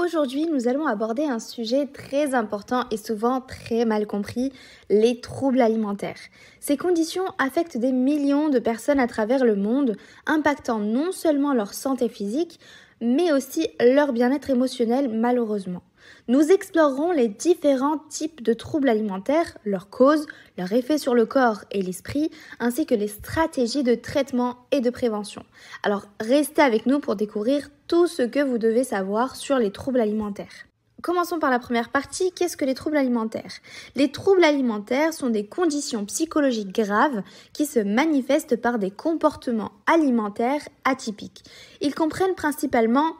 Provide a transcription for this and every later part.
Aujourd'hui, nous allons aborder un sujet très important et souvent très mal compris, les troubles alimentaires. Ces conditions affectent des millions de personnes à travers le monde, impactant non seulement leur santé physique, mais aussi leur bien-être émotionnel malheureusement. Nous explorerons les différents types de troubles alimentaires, leurs causes, leurs effets sur le corps et l'esprit, ainsi que les stratégies de traitement et de prévention. Alors restez avec nous pour découvrir tout ce que vous devez savoir sur les troubles alimentaires. Commençons par la première partie, qu'est-ce que les troubles alimentaires ? Les troubles alimentaires sont des conditions psychologiques graves qui se manifestent par des comportements alimentaires atypiques. Ils comprennent principalement,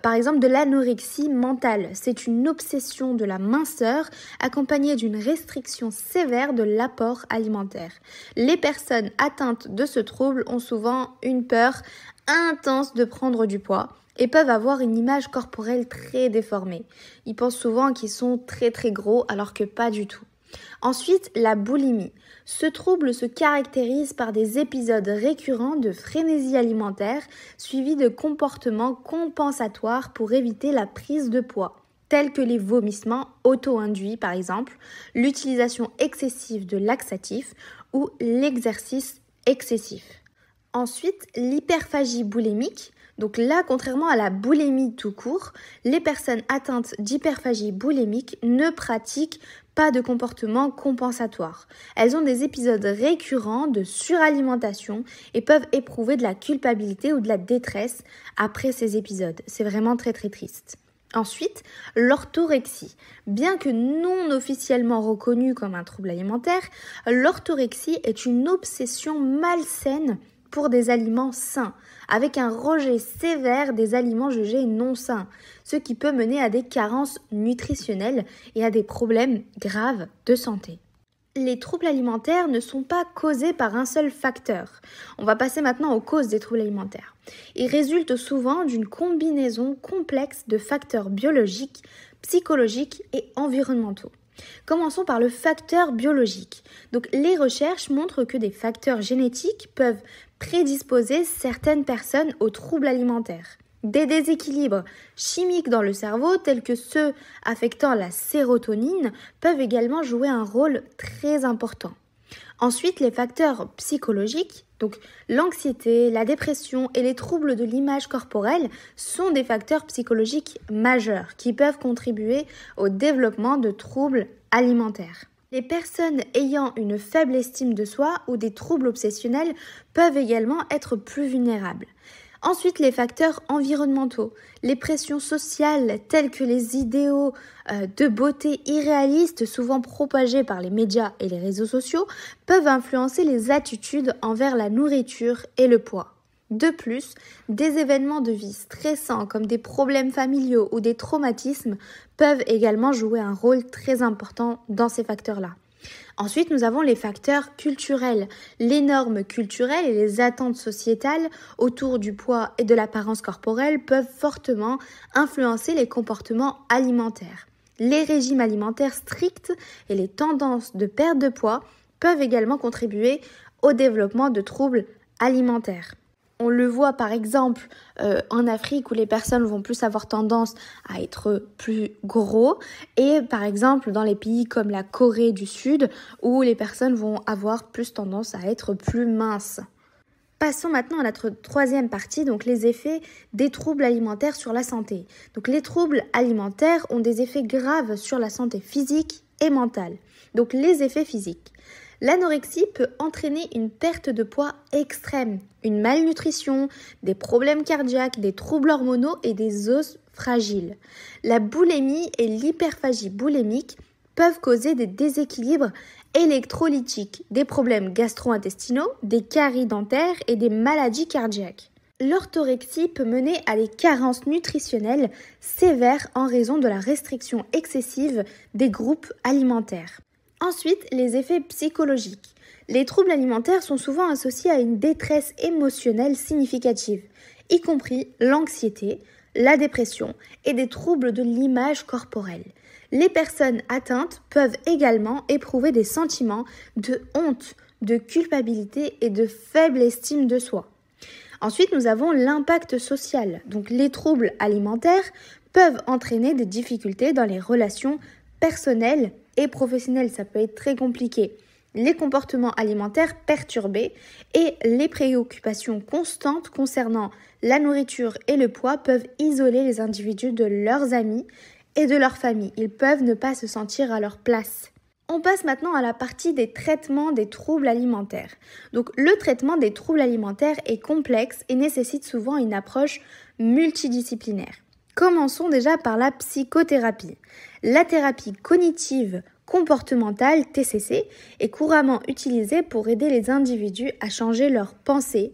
par exemple, de l'anorexie mentale. C'est une obsession de la minceur accompagnée d'une restriction sévère de l'apport alimentaire. Les personnes atteintes de ce trouble ont souvent une peur intense de prendre du poids et peuvent avoir une image corporelle très déformée. Ils pensent souvent qu'ils sont très gros alors que pas du tout. Ensuite, la boulimie. Ce trouble se caractérise par des épisodes récurrents de frénésie alimentaire suivis de comportements compensatoires pour éviter la prise de poids, tels que les vomissements auto-induits par exemple, l'utilisation excessive de laxatifs ou l'exercice excessif. Ensuite, l'hyperphagie boulémique. Donc là, contrairement à la boulimie tout court, les personnes atteintes d'hyperphagie boulémique ne pratiquent pas de comportement compensatoire. Elles ont des épisodes récurrents de suralimentation et peuvent éprouver de la culpabilité ou de la détresse après ces épisodes. C'est vraiment très triste. Ensuite, l'orthorexie. Bien que non officiellement reconnue comme un trouble alimentaire, l'orthorexie est une obsession malsaine pour des aliments sains, avec un rejet sévère des aliments jugés non sains, ce qui peut mener à des carences nutritionnelles et à des problèmes graves de santé. Les troubles alimentaires ne sont pas causés par un seul facteur. On va passer maintenant aux causes des troubles alimentaires. Ils résultent souvent d'une combinaison complexe de facteurs biologiques, psychologiques et environnementaux. Commençons par le facteur biologique. Donc, les recherches montrent que des facteurs génétiques peuvent prédisposer certaines personnes aux troubles alimentaires. Des déséquilibres chimiques dans le cerveau, tels que ceux affectant la sérotonine, peuvent également jouer un rôle très important. Ensuite, les facteurs psychologiques, donc l'anxiété, la dépression et les troubles de l'image corporelle sont des facteurs psychologiques majeurs qui peuvent contribuer au développement de troubles alimentaires. Les personnes ayant une faible estime de soi ou des troubles obsessionnels peuvent également être plus vulnérables. Ensuite, les facteurs environnementaux. Les pressions sociales telles que les idéaux de beauté irréalistes souvent propagés par les médias et les réseaux sociaux peuvent influencer les attitudes envers la nourriture et le poids. De plus, des événements de vie stressants comme des problèmes familiaux ou des traumatismes peuvent également jouer un rôle très important dans ces facteurs-là. Ensuite, nous avons les facteurs culturels. Les normes culturelles et les attentes sociétales autour du poids et de l'apparence corporelle peuvent fortement influencer les comportements alimentaires. Les régimes alimentaires stricts et les tendances de perte de poids peuvent également contribuer au développement de troubles alimentaires. On le voit par exemple en Afrique où les personnes vont plus avoir tendance à être plus gros et par exemple dans les pays comme la Corée du Sud où les personnes vont avoir plus tendance à être plus minces. Passons maintenant à notre troisième partie, donc les effets des troubles alimentaires sur la santé. Donc les troubles alimentaires ont des effets graves sur la santé physique et mentale. Donc les effets physiques. L'anorexie peut entraîner une perte de poids extrême, une malnutrition, des problèmes cardiaques, des troubles hormonaux et des os fragiles. La boulimie et l'hyperphagie boulémique peuvent causer des déséquilibres électrolytiques, des problèmes gastro-intestinaux, des caries dentaires et des maladies cardiaques. L'orthorexie peut mener à des carences nutritionnelles sévères en raison de la restriction excessive des groupes alimentaires. Ensuite, les effets psychologiques. Les troubles alimentaires sont souvent associés à une détresse émotionnelle significative, y compris l'anxiété, la dépression et des troubles de l'image corporelle. Les personnes atteintes peuvent également éprouver des sentiments de honte, de culpabilité et de faible estime de soi. Ensuite, nous avons l'impact social. Donc, les troubles alimentaires peuvent entraîner des difficultés dans les relations personnelles et professionnelles. Ça peut être très compliqué. Les comportements alimentaires perturbés et les préoccupations constantes concernant la nourriture et le poids peuvent isoler les individus de leurs amis et de leur famille. Ils peuvent ne pas se sentir à leur place. On passe maintenant à la partie des traitements des troubles alimentaires. Donc le traitement des troubles alimentaires est complexe et nécessite souvent une approche multidisciplinaire. Commençons déjà par la psychothérapie. La thérapie cognitive comportementale, TCC, est couramment utilisée pour aider les individus à changer leurs pensées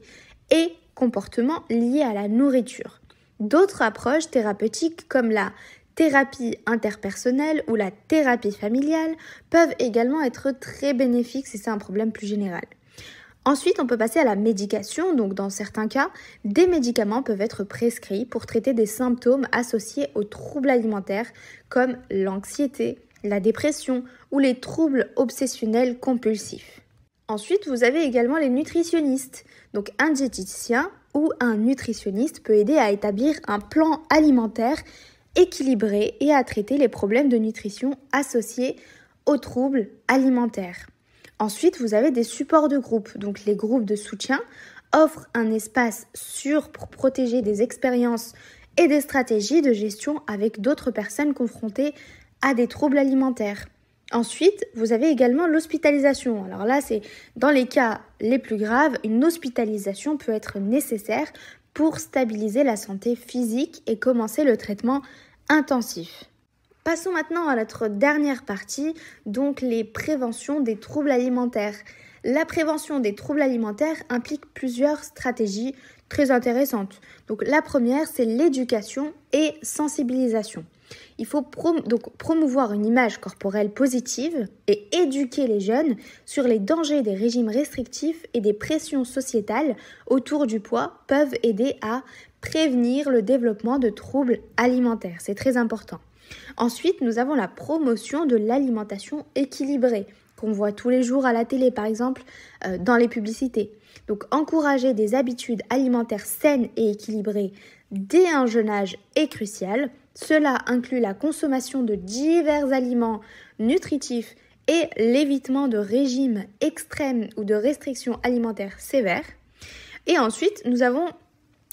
et comportements liés à la nourriture. D'autres approches thérapeutiques comme la thérapie interpersonnelle ou la thérapie familiale peuvent également être très bénéfiques si c'est un problème plus général. Ensuite, on peut passer à la médication. Donc, dans certains cas, des médicaments peuvent être prescrits pour traiter des symptômes associés aux troubles alimentaires comme l'anxiété, la dépression ou les troubles obsessionnels compulsifs. Ensuite, vous avez également les nutritionnistes. Donc, un diététicien ou un nutritionniste peut aider à établir un plan alimentaire équilibré et à traiter les problèmes de nutrition associés aux troubles alimentaires. Ensuite, vous avez des supports de groupe. Donc, les groupes de soutien offrent un espace sûr pour protéger des expériences et des stratégies de gestion avec d'autres personnes confrontées à des troubles alimentaires. Ensuite, vous avez également l'hospitalisation. Alors là, c'est dans les cas les plus graves, une hospitalisation peut être nécessaire pour stabiliser la santé physique et commencer le traitement intensif. Passons maintenant à notre dernière partie, donc les préventions des troubles alimentaires. La prévention des troubles alimentaires implique plusieurs stratégies très intéressantes. Donc la première, c'est l'éducation et sensibilisation. Il faut promouvoir une image corporelle positive et éduquer les jeunes sur les dangers des régimes restrictifs et des pressions sociétales autour du poids peuvent aider à prévenir le développement de troubles alimentaires. C'est très important. Ensuite, nous avons la promotion de l'alimentation équilibrée, qu'on voit tous les jours à la télé, par exemple, dans les publicités. Donc, encourager des habitudes alimentaires saines et équilibrées dès un jeune âge est crucial. Cela inclut la consommation de divers aliments nutritifs et l'évitement de régimes extrêmes ou de restrictions alimentaires sévères. Et ensuite, nous avons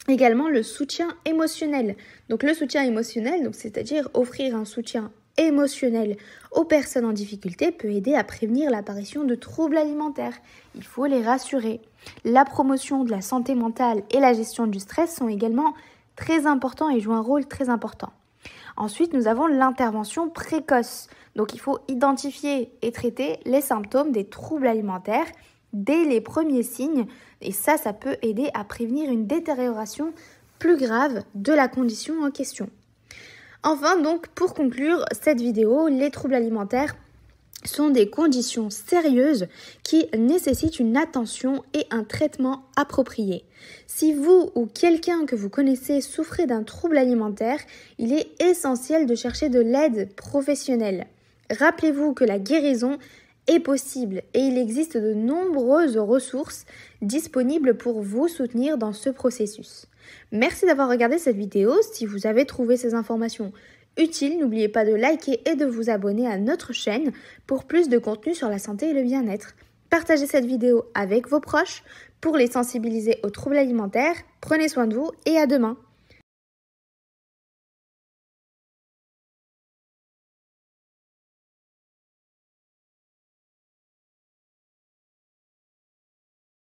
également le soutien émotionnel. Donc le soutien émotionnel, c'est-à-dire offrir un soutien émotionnel aux personnes en difficulté peut aider à prévenir l'apparition de troubles alimentaires. Il faut les rassurer. La promotion de la santé mentale et la gestion du stress sont également très importants et jouent un rôle très important. Ensuite, nous avons l'intervention précoce. Donc il faut identifier et traiter les symptômes des troubles alimentaires dès les premiers signes et ça peut aider à prévenir une détérioration plus grave de la condition en question. Enfin, donc, pour conclure cette vidéo, les troubles alimentaires sont des conditions sérieuses qui nécessitent une attention et un traitement approprié. Si vous ou quelqu'un que vous connaissez souffrez d'un trouble alimentaire, il est essentiel de chercher de l'aide professionnelle. Rappelez-vous que la guérison est possible et il existe de nombreuses ressources disponibles pour vous soutenir dans ce processus. Merci d'avoir regardé cette vidéo. Si vous avez trouvé ces informations utiles, n'oubliez pas de liker et de vous abonner à notre chaîne pour plus de contenu sur la santé et le bien-être. Partagez cette vidéo avec vos proches pour les sensibiliser aux troubles alimentaires. Prenez soin de vous et à demain.